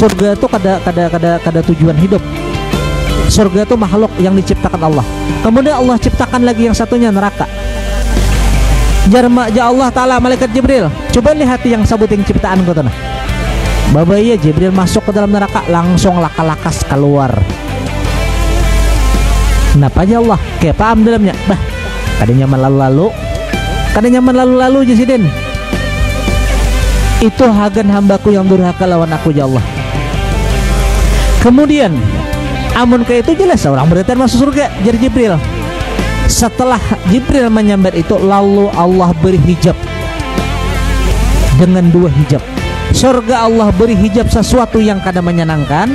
surga itu kada tujuan hidup. Surga itu makhluk yang diciptakan Allah. Kemudian Allah ciptakan lagi yang satunya neraka. Jarma ja Allah Ta'ala malaikat Jibril, coba lihat yang sabuting ciptaan kau tanah. Baba iya Jibril masuk ke dalam neraka, langsung laka-lakas keluar. Kenapa aja Allah kayak paham dalamnya? Bah, kada nyaman lalu-lalu jasidin. Itu hagan hambaku yang durhaka lawan aku ya Allah. Kemudian amun kayak itu jelas orang berarti masuk surga. Jadi Jibril, setelah Jibril menyambat itu, lalu Allah beri hijab dengan 2 hijab. Surga Allah beri hijab sesuatu yang kada menyenangkan,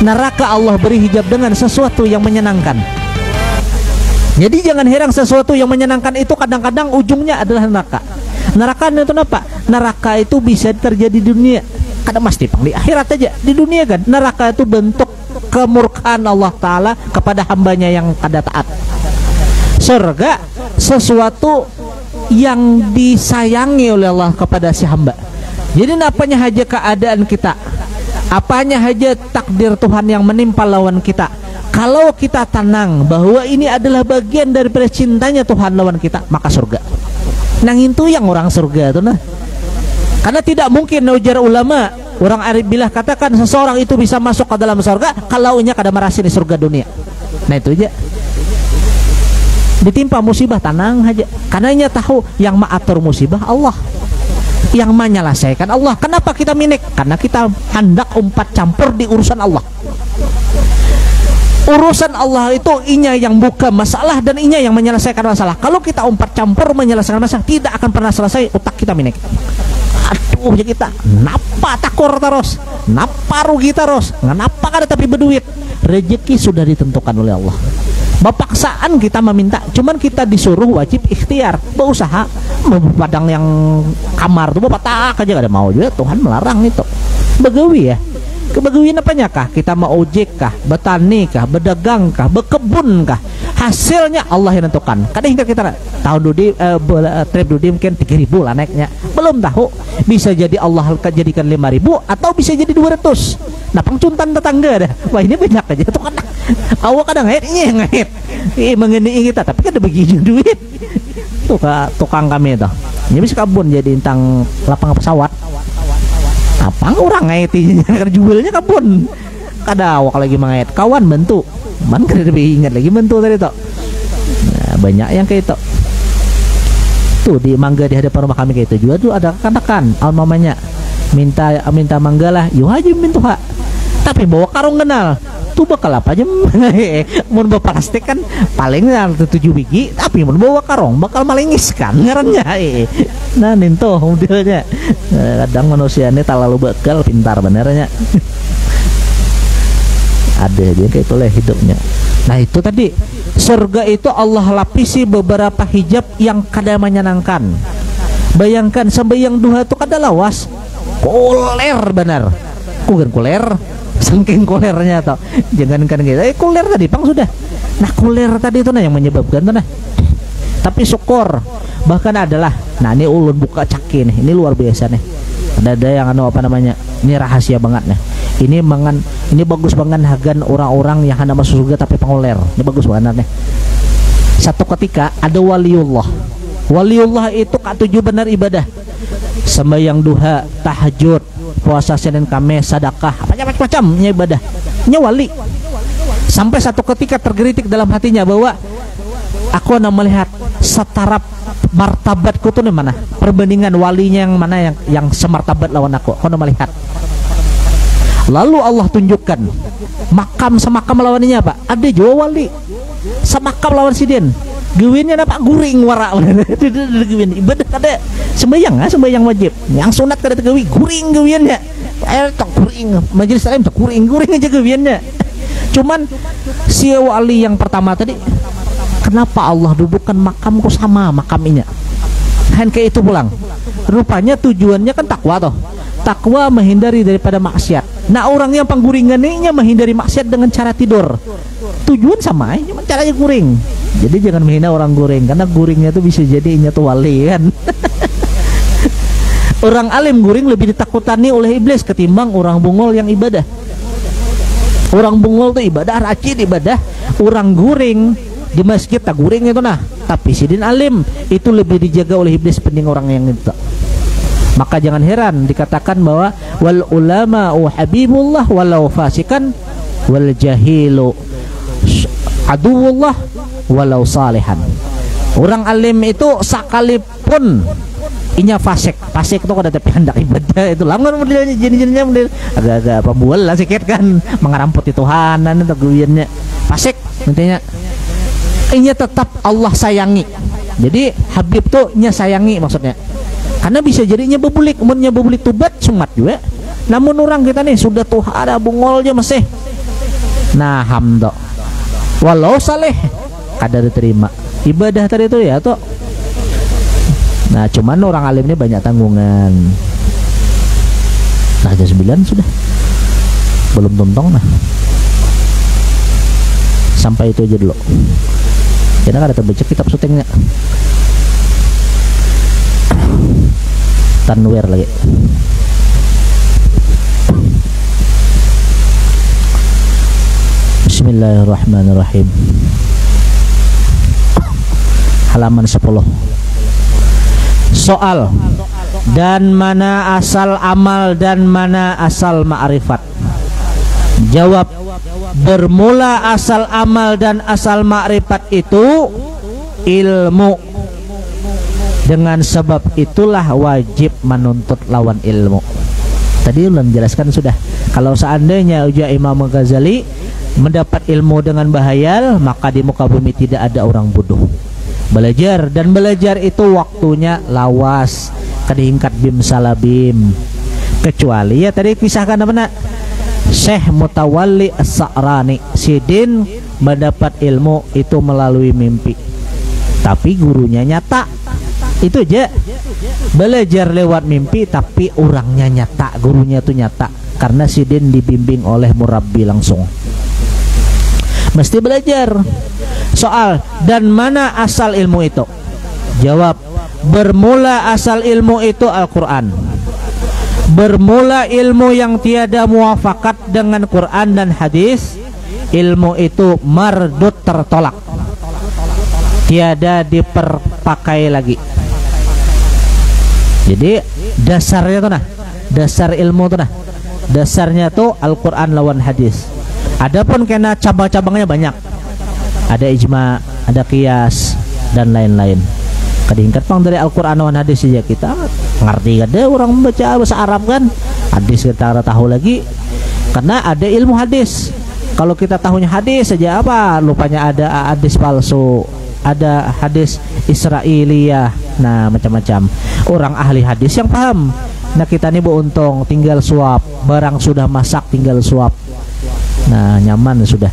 neraka Allah beri hijab dengan sesuatu yang menyenangkan. Jadi jangan heran sesuatu yang menyenangkan itu kadang-kadang ujungnya adalah neraka. Neraka itu apa? Neraka itu bisa terjadi di dunia, kada mesti pang di akhirat aja. Di dunia kan neraka itu bentuk kemurkaan Allah Ta'ala kepada hambanya yang kada taat. Surga sesuatu yang disayangi oleh Allah kepada si hamba. Jadi apanya aja keadaan kita, apanya aja takdir Tuhan yang menimpa lawan kita, kalau kita tenang bahwa ini adalah bagian daripada cintanya Tuhan lawan kita, maka surga. Nang itu yang orang surga itu nah. Karena tidak mungkin ujar ulama, orang arif bilah katakan seseorang itu bisa masuk ke dalam surga kalau nya kada merasa di surga dunia. Nah itu aja. Ditimpa musibah tenang aja, karena nya tahu yang mengatur musibah Allah, yang menyelesaikan Allah. Kenapa kita minik? Karena kita hendak umpat campur di urusan Allah. Urusan Allah itu inya yang buka masalah dan inya yang menyelesaikan masalah. Kalau kita umpat campur menyelesaikan masalah, tidak akan pernah selesai. Otak kita minik. Aduh ya kita napa takor terus, napa rugi terus, napa kada tapi berduit. Rezeki sudah ditentukan oleh Allah. Bapaksaan kita meminta, cuman kita disuruh wajib ikhtiar, berusaha. Padang yang kamar tuh bapak tak aja kada mau juga, Tuhan melarang itu. Begawi ya, kebegawian apanya kah? Kita mau ojek kah, betani kah, berdagang kah, berkebun kah? Hasilnya Allah yang tentukan. Kadang kita tahun dudi trip dudi mungkin 3.000 lah naiknya, belum tahu. Bisa jadi Allah jadikan 5.000 atau bisa jadi 200. Nah pangcuntan tetangga dah, wah ini banyak aja tuh kan. Awak kadang ngait, mengenai kita, tapi kan ada begini duit. Tuh tukang kami itu, ini bisa kabun jadi intang lapangan pesawat. Apa orang ngaitinya karena jualnya kabun. Kada awak lagi mengait, kawan bentuk, man kada lebih ingat lagi bentuk tadi tuh. Nah, banyak yang kayak itu. Tuh di mangga di hadapan rumah kami kayak itu juga tuh ada katakan mamanya minta mangga lah, yuk aja minta. Tapi bawa karung kenal. Tuh bakal apa aja mun bawa plastik kan paling 7 biji, tapi mun bawa karung bakal malingis kan ngarannya. Nah ninto modelnya. Kadang manusia ini terlalu bekal pintar benernya. Ada dia kayak itulah hidupnya. Nah itu tadi surga itu Allah lapisi beberapa hijab yang kada menyenangkan. Bayangkan sembahyang duha itu kada lawas, koler benar. Bukan koler, saking kolernya tau. Jangankan kita, koler tadi pang sudah. Nah koler tadi itu nah yang menyebabkan tuh nah. Tapi syukur bahkan adalah, nah ini ulun buka cakin nih, ini luar biasa nih. Ada yang apa namanya, ini rahasia banget nih. Ini bagus banget hagan orang-orang yang hendak masuk surga tapi pengoler. Ini bagus banget nih. Satu ketika ada waliullah. Waliullah itu ketujuh benar ibadah. Sembahyang duha, tahajud, puasa Senin Kamis, sedekah, macam-macamnya ibadah. Ini wali. Sampai satu ketika tergelitik dalam hatinya bahwa aku hendak melihat setaraf martabatku tuh di mana, perbandingan walinya yang mana yang semartabat lawan aku hendak melihat. Lalu Allah tunjukkan makam semakam lawannya apa? Ada juga wali semakam lawan sidin. Gewinnya apa? Guring wara. Gewin ibadah kada sembahyang wajib. Yang sunat kada tegawi guring gewinnya. Tak guring majelis taklim tak guring aja gewinnya. Cuman si wali yang pertama tadi, kenapa Allah dudukkan makamku sama makaminya? Kan kayak itu pulang. Rupanya tujuannya kan takwa toh. Takwa menghindari daripada maksiat. Nah orang yang pengguringan ini menghindari maksiat dengan cara tidur. Tujuan sama, cuma caranya guring. Jadi jangan menghina orang guring, karena guringnya tuh bisa jadi inya tuh wali kan. Orang alim guring lebih ditakutani oleh iblis ketimbang orang bungol yang ibadah. Orang bungol tuh ibadah, rajin ibadah. Orang guring di masjid tak guring itu nah, tapi sidin alim itu lebih dijaga oleh iblis pending orang yang itu. Maka jangan heran dikatakan bahwa wal ulama habibullah walau fasikan wal jahilu aduwullah walau salihan. Orang alim itu sekalipun inya fasik itu kada tapi hendak ibadah itu langan jenis-jenisnya agak-agak pembual lah sikit kan mengaramputi Tuhanan atau guyannya fasik intinya inya tetap Allah sayangi. Jadi Habib tuh nya sayangi maksudnya, karena bisa jadinya bebulik, umurnya bebulik tubat sumat juga. Namun orang kita nih sudah tuh ada bungolnya masih nah hamdo walau saleh kada diterima ibadah tadi itu ya tuh. Nah cuman orang alim ini banyak tanggungan. Nah jam 9 sudah belum tuntong nah, sampai itu aja dulu. Kita kan ada terbaca kitab syutingnya Tanwir lagi. Bismillahirrahmanirrahim. Halaman 10. Soal, dan mana asal amal dan mana asal ma'rifat? Jawab, bermula asal amal dan asal ma'rifat itu ilmu. Dengan sebab itulah wajib menuntut lawan ilmu. Tadi belum jelaskan sudah. Kalau seandainya ujar Imam Ghazali mendapat ilmu dengan bahayal, maka di muka bumi tidak ada orang bodoh. Belajar, dan belajar itu waktunya lawas kedingkat bim salabim, kecuali ya tadi kisahkan apa nak Syekh Mutawalli As-Sa'rani sidin mendapat ilmu itu melalui mimpi, tapi gurunya nyata. Itu aja, belajar lewat mimpi tapi orangnya nyata, gurunya tuh nyata, karena sidin dibimbing oleh murabbi langsung. Mesti belajar. Soal, dan mana asal ilmu itu? Jawab, bermula asal ilmu itu Al-Quran. Bermula ilmu yang tiada muafakat dengan Quran dan hadis, ilmu itu mardud, tertolak, tiada diperpakai lagi. Jadi dasarnya tuh nah, dasar ilmu tuh nah, dasarnya tuh Al-Quran lawan hadis. Adapun kena cabang-cabangnya banyak, ada ijma, ada qiyas dan lain-lain. Kadingkat pang dari Al-Quran lawan hadis saja kita ngerti kada orang membaca bahasa Arab kan, hadis kita tahu lagi karena ada ilmu hadis. Kalau kita tahunya hadis saja apa lupanya ada hadis palsu, ada hadis Israiliyah, nah macam-macam. Orang ahli hadis yang paham. Nah kita nih beruntung tinggal suap, barang sudah masak tinggal suap. Nah nyaman sudah.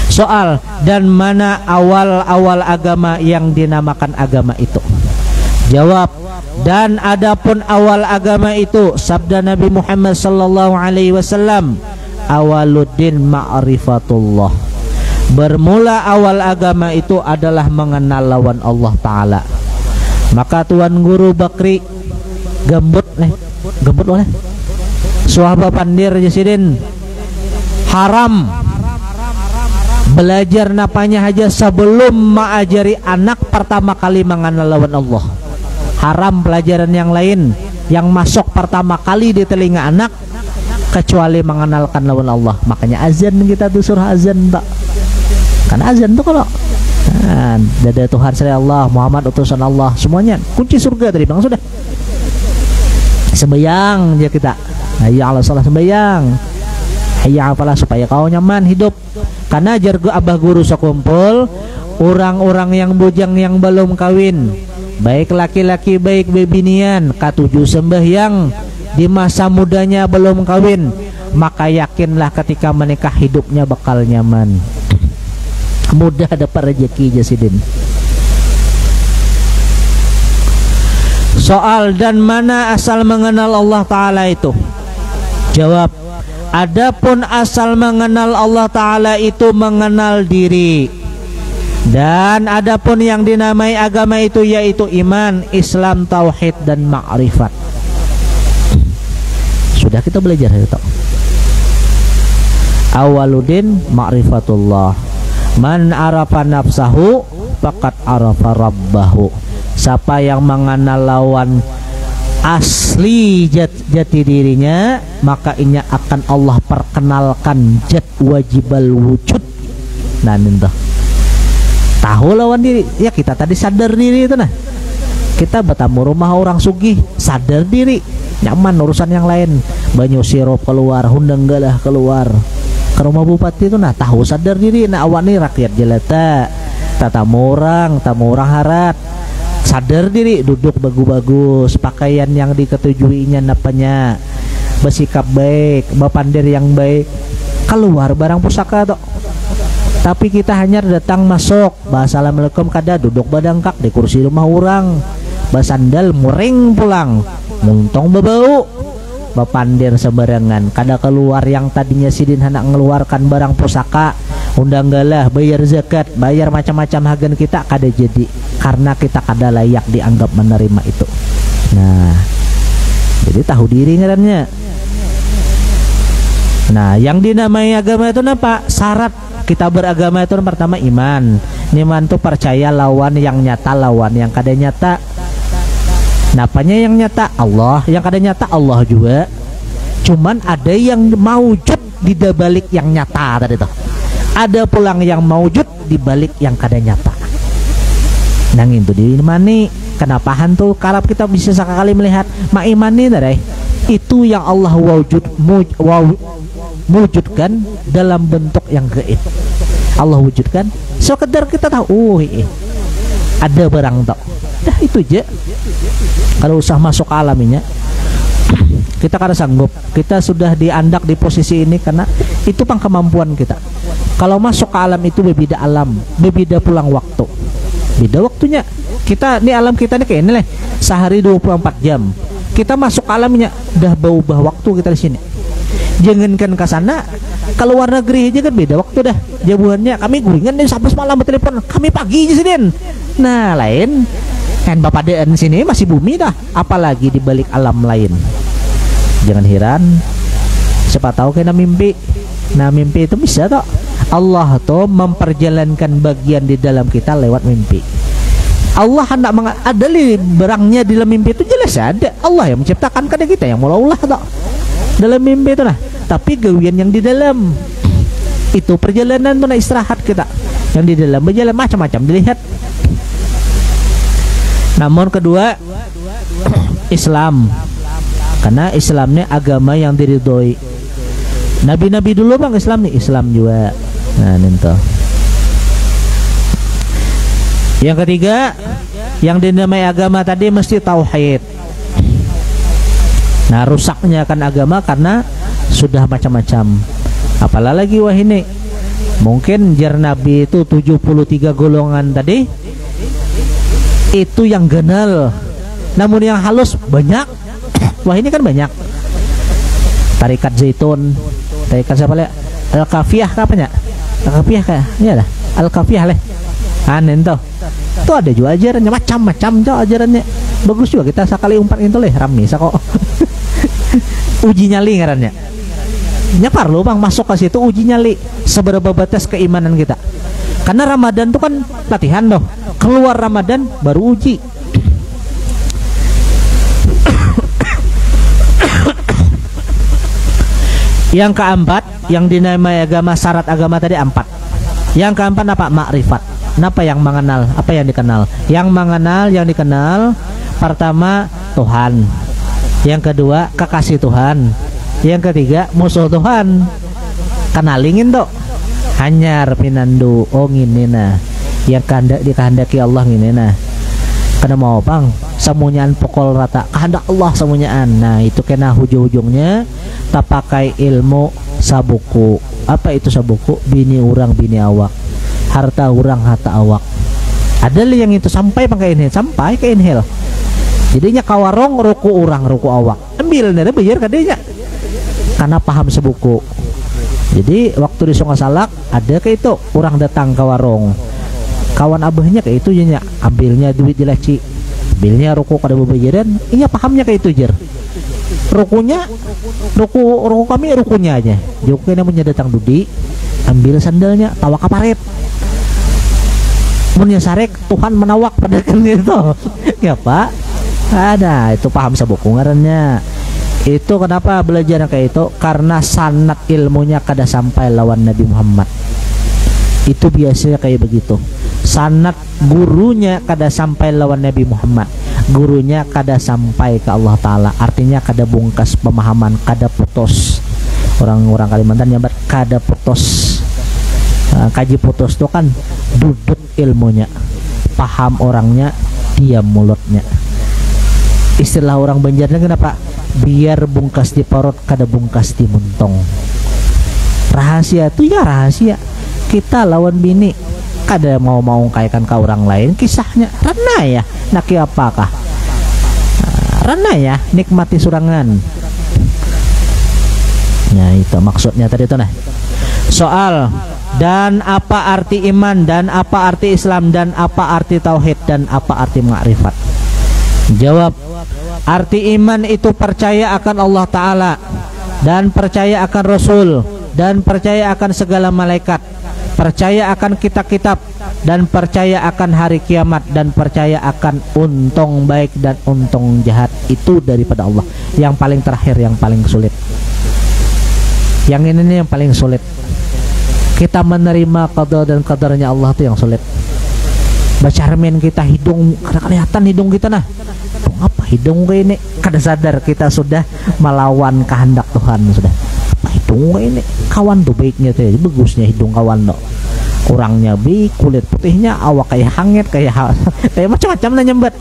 Soal, dan mana awal-awal agama yang dinamakan agama itu? Jawab, dan adapun awal agama itu sabda Nabi Muhammad sallallahu alaihi wasallam, awaluddin ma'rifatullah. Bermula awal agama itu adalah mengenal lawan Allah Ta'ala. Maka Tuan Guru Bakri gembut oleh suahba pandir jasidin haram belajar napanya aja sebelum mengajari anak pertama kali mengenal lawan Allah. Haram pelajaran yang lain yang masuk pertama kali di telinga anak kecuali mengenalkan lawan Allah. Makanya azan kita tuh surah azan tak, kan azan tuh kalau dada Tuhan saya Allah, Muhammad utusan Allah, semuanya kunci surga tadi bang sudah. Sembayang aja kita, ya Allah salah sembayang, ya apalah supaya kau nyaman hidup. Karena jargo abah guru sekumpul orang-orang yang bujang yang belum kawin, baik laki-laki baik bebinian, katujuh sembahyang di masa mudanya belum kawin, maka yakinlah ketika menikah hidupnya bakal nyaman, mudah dapat rezeki jasidin. Soal, dan mana asal mengenal Allah Ta'ala itu? Jawab, adapun asal mengenal Allah Ta'ala itu mengenal diri. Dan adapun yang dinamai agama itu yaitu iman, Islam, tauhid dan ma'rifat. Sudah kita belajar itu. Awaludin ma'rifatullah. Man arafa nafsahu faqad arafa rabbahu. Siapa yang mengenal lawan asli jati dirinya, maka ini akan Allah perkenalkan zat wajibal wujud. Nah, itu tahu lawan diri ya, kita tadi sadar diri itu. Nah, kita bertamu rumah orang sugih, sadar diri, nyaman urusan yang lain. Banyu sirup keluar, hundang galah keluar ke rumah bupati itu. Nah, tahu sadar diri. Nah, awan nih rakyat jelata, tamu orang harat, sadar diri, duduk bagus-bagus, pakaian yang diketujuinya napanya, bersikap baik, bapandir yang baik, keluar barang pusaka tuh. Tapi kita hanya datang masuk, assalamualaikum kada, duduk badangkak di kursi rumah orang, basandal muring pulang, muntong bebau, bapandir sembarangan, kada keluar yang tadinya sidin hendak ngeluarkan barang pusaka, undang galah, bayar zakat, bayar macam-macam hagan kita kada jadi, karena kita kada layak dianggap menerima itu. Nah, jadi tahu diri ngarannya. Nah, yang dinamai agama itu apa? Syarat kita beragama itu pertama iman. Iman itu percaya lawan yang nyata, lawan yang kada nyata. Napanya yang nyata? Allah. Yang kada nyata Allah juga. Cuman ada yang maujud di balik yang nyata tadi tuh. Ada pulang yang maujud di balik yang kada nyata. Nang itu diimani. Kenapa hantu kalap kita bisa sekali melihat maimani tadi? Itu yang Allah wujudkan dalam bentuk yang gaib. Allah wujudkan sekedar kita tahu ada barang tok. Dah itu aja. Kalau usah masuk ke alaminya, kita kada sanggup. Kita sudah diandak di posisi ini karena itu pang kemampuan kita. Kalau masuk ke alam itu berbeda alam, berbeda pulang waktu. Beda waktunya. Kita nih alam kita nih kayak ini lah. Sehari 24 jam. Kita masuk ke alamnya dah berubah waktu kita di sini. Jangankan ke sana, ke luar negeri aja kan beda waktu dah. Jawabannya kami guringan nih sampai semalam bertelepon, kami pagi aja sini. Nah, lain kan bapak daan sini masih bumi dah, apalagi di balik alam lain. Jangan heran, siapa tahu kena mimpi. Nah, mimpi itu bisa toh. Allah tuh memperjalankan bagian di dalam kita lewat mimpi. Allah hendak ada barangnya di dalam mimpi itu jelas ada. Allah yang menciptakan, kada kita yang mula-ulah toh. Dalam mimpi itu nah, tapi gawian yang di dalam itu perjalanan tuh nah, istirahat kita yang di dalam berjalan macam-macam dilihat. Namun kedua Islam, karena Islamnya agama yang diridhoi. Nabi-nabi dulu bang Islam nih, Islam juga. Nah itu. Yang ketiga yang dinamai agama tadi mesti tauhid. Nah, rusaknya kan agama karena sudah macam-macam. Apalagi wah ini mungkin jar Nabi itu 73 golongan tadi itu yang genal, namun yang halus banyak. Wah ini kan banyak. Tarikat Zaitun, tarikat siapa le? Al-Kafiyah kapanya? Al-Kafiyah kah? Iya lah, Al-Kafiyah leh. Anen tuh. Tuh ada juga ajarannya macam-macam tuh ajarannya. Bagus juga kita sekali umpat itu leh rame kok. Uji nyali ngarannya. Nyapar lo bang masuk ke situ uji nyali seberapa batas keimanan kita. Karena Ramadan tuh kan latihan loh. Keluar Ramadan baru uji. Yang keempat yang dinamai agama, syarat agama tadi 4. Yang keempat apa? Makrifat. Apa yang mengenal? Apa yang dikenal? Yang mengenal, yang dikenal pertama Tuhan. Yang kedua kekasih Tuhan. Yang ketiga musuh Tuhan. Kenalingin tuh. Hanyar pinandu oh ngini nah. Yang dikehendaki Allah ngini nah. Karena mau bang semuanyaan pokol rata kehendak Allah semuanyaan. Nah itu kena ujung-ujungnya tak pakai ilmu sabuku. Apa itu sabuku? Bini orang bini awak, harta orang harta awak. Ada yang itu sampai pakai inhil, sampai ke inhil. Jadinya kawarong ruku orang ruku awak. Ambil nada bayar kadenya. Karena paham sebuku. Jadi waktu di Sungai Salak ada ke itu orang datang ke warung. kawan abahnya kayak itu nya, ambilnya duit jelaci, ambilnya rokok kada bebajaran, inya pahamnya kayak itu jer. Rukunya, ruku kami rukunya aja. Joknya namanya datang dudi, ambil sandalnya, tawa kaparet. Munnya sarek Tuhan menawak pada kan gitu. Ya Pak, ada itu paham sabuku ngarannya. Itu kenapa belajar kayak itu? Karena sanad ilmunya kada sampai lawan Nabi Muhammad. Itu biasanya kayak begitu. Sanad gurunya kada sampai lawan Nabi Muhammad. Gurunya kada sampai ke Allah Ta'ala. Artinya kada bungkas pemahaman, kada putus. Orang-orang Kalimantan nyambat kada putus. Kaji putus itu kan duduk ilmunya, paham orangnya, diam mulutnya. Istilah orang Banjarnya kenapa? Biar bungkas di perut kada bungkas di muntong. Rahasia itu ya rahasia. Kita lawan bini kada mau kaikan ke orang lain, kisahnya rana ya naki apakah rana ya nikmati surangan. Nah itu maksudnya tadi itu nah. Soal dan apa arti iman, dan apa arti Islam, dan apa arti tauhid, dan apa arti makrifat? Jawab, arti iman itu percaya akan Allah Ta'ala, dan percaya akan Rasul, dan percaya akan segala malaikat, percaya akan kitab-kitab, dan percaya akan hari kiamat, dan percaya akan untung baik dan untung jahat. Itu daripada Allah. Yang paling terakhir, yang paling sulit. Yang ini nih yang paling sulit. Kita menerima qada dan qadarnya Allah itu yang sulit. Bacarmen kita hidung, kada kelihatan hidung kita nah. Apa hidung kayak ini? Kada sadar kita sudah melawan kehendak Tuhan sudah. Apa hidung kayak ini? Kawan tuh baiknya tuh, bagusnya hidung kawan no. Orangnya baik, kulit putihnya, awak kayak hangat, kayak macam-macam lah nyambat.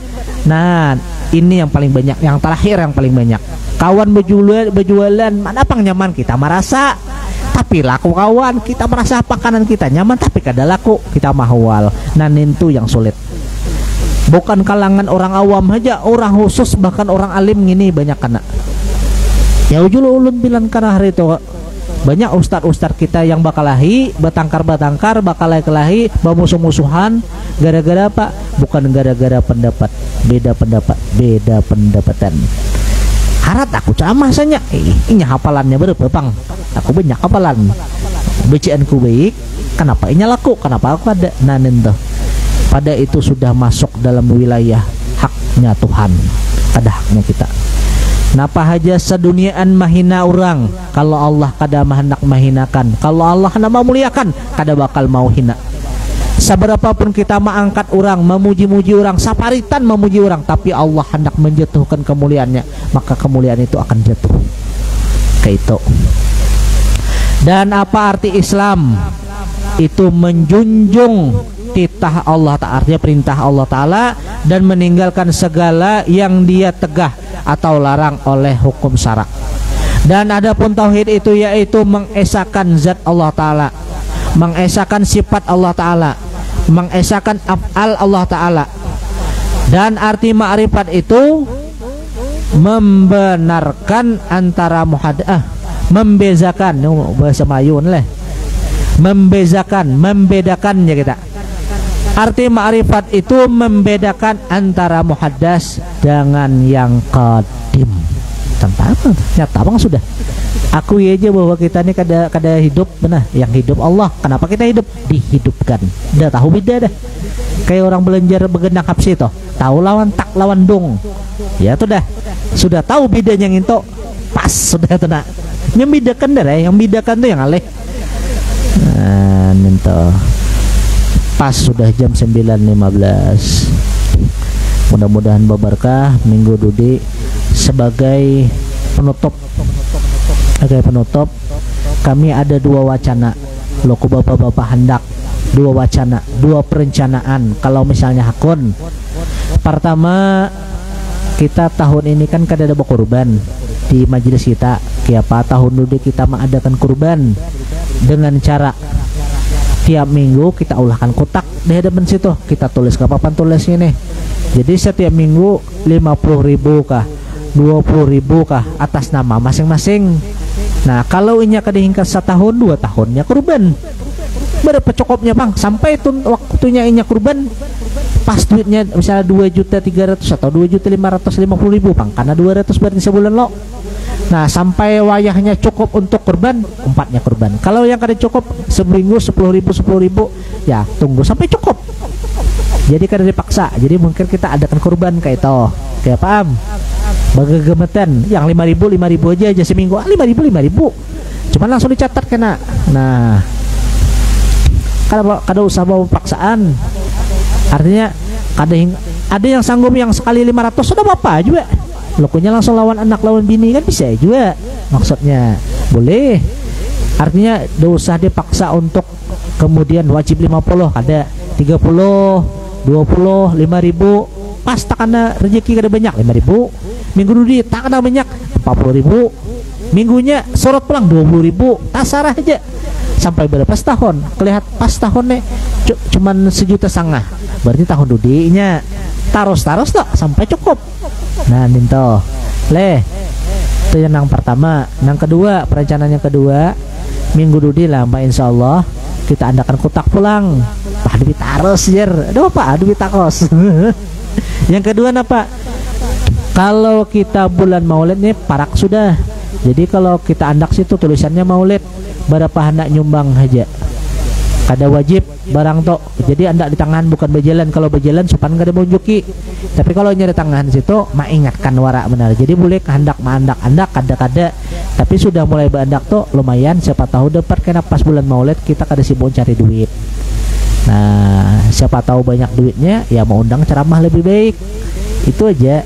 Nah, ini yang paling banyak, yang terakhir yang paling banyak. Kawan berjualan, mana pang nyaman kita merasa. Tapi laku kawan, kita merasa pakanan kita nyaman tapi kada laku, kita mahwal. Nah itu yang sulit. Bukan kalangan orang awam aja, orang khusus bahkan orang alim gini banyak kena. Ya ujul ulun bilang karena hari itu banyak ustad kita yang bakalahi batangkar bakalahi bermusuh-musuhan gara-gara apa? Bukan gara-gara pendapat, beda pendapatan. Harat aku ceramah saja, ini hafalannya berapa bang? Aku banyak hafalan, bacaanku baik. Kenapa ini laku? Kenapa aku ada? Nah nento. Pada itu sudah masuk dalam wilayah haknya Tuhan, pada haknya kita. Napa haja seduniaan mahina orang, kalau Allah kada hendak mahinakan, kalau Allah hendak memuliakan, kada bakal mau hina. Seberapapun kita mengangkat orang, memuji-muji orang, saparitan memuji orang, tapi Allah hendak menjatuhkan kemuliaannya, maka kemuliaan itu akan jatuh. Kayak itu. Dan apa arti Islam? Itu menjunjung titah Allah Ta'ala, artinya perintah Allah Ta'ala, dan meninggalkan segala yang dia tegah atau larang oleh hukum syarak. Dan adapun tauhid itu yaitu mengesahkan zat Allah Ta'ala, mengesahkan sifat Allah Ta'ala, mengesahkan af'al Allah Ta'ala. Dan arti ma'rifat itu membenarkan antara membezakan, bahasa Mayun lah, membedakannya kita. Arti ma'rifat itu membedakan antara muhaddas dengan yang qadim. Tanpa apa? Nyata bang sudah. Aku aja bahwa kita ini kada hidup, benar. Yang hidup Allah. Kenapa kita hidup? Dihidupkan. Udah tahu beda dah. Kayak orang belajar begendang hapsi toh. Tahu lawan tak lawan dong. Ya tuh dah. Sudah tahu bedanya yang itu. Pas sudah tuh nak. Yang bedakan dah, yang bedakan tuh yang aleh. Nah, nento. Pas sudah jam 9.15. Mudah-mudahan berberkah minggu dudi. Sebagai penutup, kami ada dua wacana. Loku bapak-bapak hendak dua wacana, dua perencanaan. Kalau misalnya hakun, pertama kita tahun ini kan kada ada kurban di majelis kita. Kiapa tahun dudi kita mengadakan kurban dengan cara tiap minggu kita ulahkan kotak di hadapan situ, kita tulis ke papan tulis ini. Jadi setiap minggu 50.000 kah, 20.000 kah atas nama masing-masing. Nah kalau inya kadehingkat setahun 2 tahunnya kurban. berapa cukupnya bang sampai waktunya inya kurban, pas duitnya misalnya 2.300.000 atau 2.550.000 bang, karena 200 berarti sebulan lo. Nah sampai wayahnya cukup untuk kurban, umpatnya kurban. Kalau yang kada cukup seminggu 10.000 ya tunggu sampai cukup. Jadi kada dipaksa. Jadi mungkin kita adakan kurban kayak itu, kayak paham? Bagagemetan yang 5.000 aja seminggu, 5.000 cuman langsung dicatat kena. Nah kada usah bawa paksaan. Artinya ada yang sanggup yang sekali 500 sudah apa juga, lokunya langsung lawan anak lawan bini kan bisa juga, maksudnya boleh. Artinya tidak usah dipaksa untuk kemudian wajib 50, ada 30, 20, 5.000, pas tak kena rezeki kada banyak 5.000, minggu dulu tak kena banyak 40.000, minggunya sorot pulang 20.000, tasarah aja sampai berapa tahun, kelihatan pas tahunnya cuman 1,5 juta, berarti tahun dudinya taros tak sampai cukup. Nah minto leh itu yang pertama. Yang kedua, perencanaan yang kedua, minggu dudi lah mbak, insya Allah kita adakan kotak pulang. Wah duit taros jer, aduh apa duit takos. Yang kedua apa? Kalau kita bulan maulid nih parak sudah. Jadi kalau kita andak situ tulisannya maulid, berapa hendak nyumbang aja. Kada wajib barang tok. Jadi andak di tangan bukan berjalan. Kalau berjalan supan kada munjuki. Tapi kalau nyari tangan situ ingatkan warak benar. Jadi boleh hendak andak kada. Tapi sudah mulai berandak tuh lumayan, siapa tahu dapat kena pas bulan maulid kita kada sibuk cari duit. Nah, siapa tahu banyak duitnya ya mau undang ceramah lebih baik. Itu aja.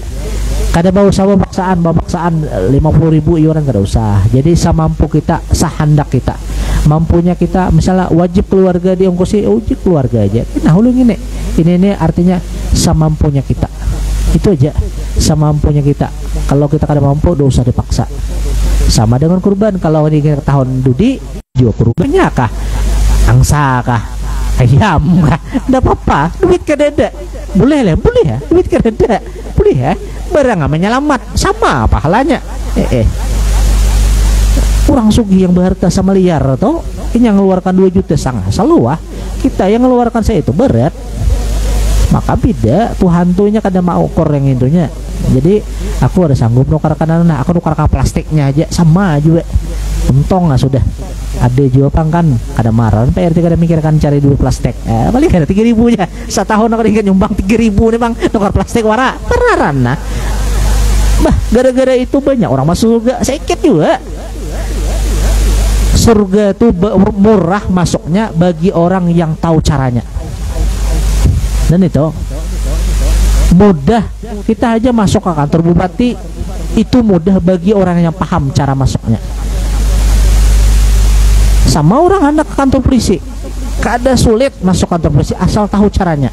Kada mau usah paksaan 50.000 iuran kada usah. Jadi semampu kita, sahandak kita. Mampunya kita, misalnya wajib keluarga diongkosi, wajib keluarga aja. Nah, ulung ini artinya semampunya kita. Itu aja, semampunya kita. Kalau kita kada mampu, tidak usah dipaksa. Sama dengan kurban, kalau di tahun dudi, jual kurbannya kah? Angsa kah? Ayam kah? Tidak apa-apa, duit kada ada. Boleh lah, boleh ya, duit kada ada. Boleh ya, barang menyelamat, sama pahalanya. Kurang sugi yang berharta sama liar toh, ini yang mengeluarkan 2 juta sangat selalu kita yang mengeluarkan saya itu berat, maka beda Tuhan tuhnya kada mau ukur yang intunya. Jadi aku ada sanggup nukar kanan, aku nukar plastiknya aja sama juga, untung lah sudah ada juga kan kada marah PRT kada mikirkan cari duit plastik, paling ada 3.000 nya setahun aku ingat nyumbang 3.000 nih bang nukar plastik wara peraran nah. Bah gara-gara itu banyak orang masuk surga, sakit juga. Surga itu murah masuknya bagi orang yang tahu caranya. Dan itu mudah, kita aja masuk ke kantor bupati itu mudah bagi orang yang paham cara masuknya. Sama orang anak ke kantor polisi, kada sulit masuk kantor polisi asal tahu caranya.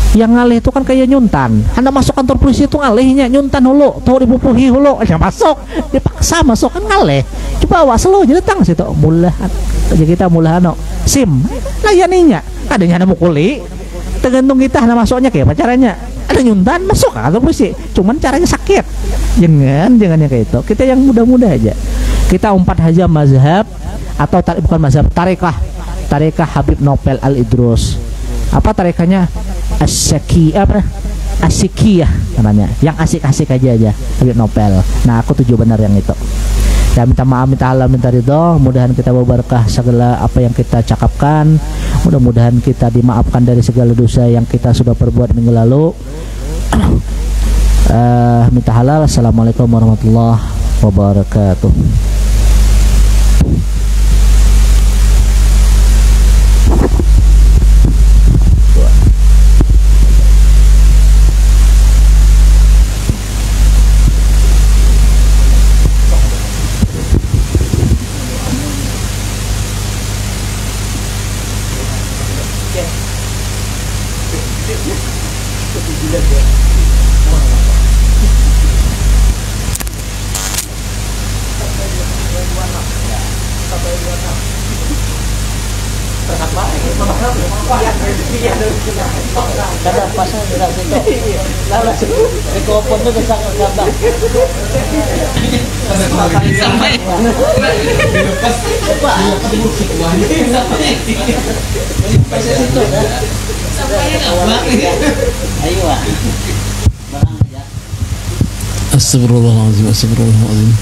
Yang ngalih itu kan kayak nyuntan, anda masuk kantor polisi itu ngalihnya nyuntan hulu, tahu dipupuhi hulu aja masuk, dipaksa masuk kan ngalih. Coba awas lo jadi datang situ mulahan aja kita mulahan sim layaninya adanya ada mukuli, tergantung kita anda masuknya kayak apa caranya. Ada nyuntan masuk kantor polisi, cuman caranya sakit. Jangan yang kayak itu, kita yang mudah-mudah aja. Kita umpat aja mazhab atau bukan mazhab, tarekah Habib Nopel Al-Idrus. Apa tarekahnya? Asikiyah namanya, yang asik-asik aja Habib Nopel. Nah aku tuju benar yang itu ya. Minta maaf, minta halal, minta ridho, mudahan kita berberkah segala apa yang kita cakapkan, mudah-mudahan kita dimaafkan dari segala dosa yang kita sudah perbuat minggu lalu. Minta halal. Assalamualaikum warahmatullahi wabarakatuh. Terhadap Kada pasal gerak itu. Lalu rekopon itu sangat kada. Sampai. Pasal itu. Ayo ah. Astagfirullahaladzim, astagfirullahaladzim.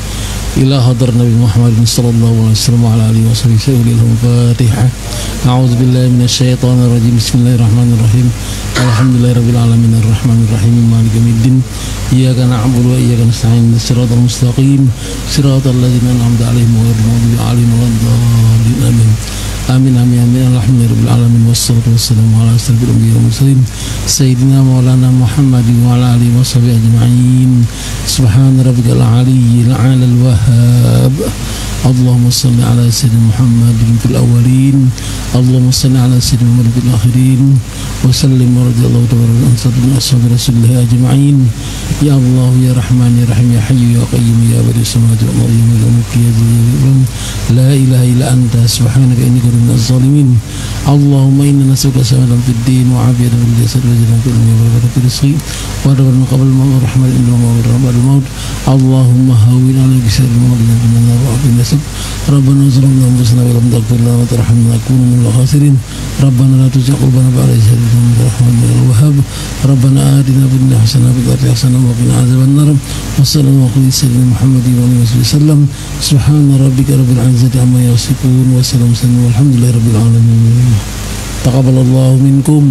Ila hadar Nabi Muhammad sallallahu alaihi wasallam wa ala alihi wa sahbihi al-Fatihah. A'udzu billahi minasyaitonir rajim. Bismillahirrahmanirrahim. Alhamdulillahirabbil alamin arrahmanir rahim maliki yaumiddin. Iyyaka na'budu wa iyyaka nasta'in. Shiratal mustaqim. Shiratal ladzina an'amta 'alaihim ghairil maghdubi 'alaihim waladdallin. Amin. Amin amin amin. Alhamdulillahirabbil alamin wassalatu wassalamu ala asyrafil anbiya'i wal mursalin sayyidina maulana Muhammadin wa ala alihi wa sahbihi ajma'in. Subhana rabbikal aliyyil 'alal wahhab. Allahumma salli ala sayyidina Muhammadin fil awwalin. Allahumma salli ala sayyidina Muhammadin fil akhirin. Wa sallim wa radiyallahu ta'ala an ashabi rasulillah ajma'in. Ya Allah ya Rahman ya Rahim ya Hayyu ya Qayyum ya Badi'us samawati wal ardi ya Mulki ya Dzul la ilaha illa anta subhanaka inni kuntu minaz zalimin. Allahumma inna nas'aluka salamatan fid din wa 'afiyatan fil jasad wa rizqan fil dunya wa barakatan fil rizqi wa rizqan qabla al-maut wa rahmatan inda al-maut wa ba'da al-maut. Allahumma hawwin 'alaina bi sirri al-maut wa afina nasib. Rabbana zalamna anfusana wa lam taghfir lana wa tarhamna nakunu minal khasirin. Rabbana la tuzigh qulubana ba'da idh hadaytana wa hab lana min ladunka rahmatan. Rabbana atina fid dunya hasanatan wa fil akhirati hasanatan wa qina adzaban nar. Wa sallallahu ala sayyidina Muhammadin wa alihi wasallam. Subhana rabbika rabbil izzati amma yasifun wa salamun alhamdulillahi rabbil alamin. Taqabbalallahu minkum.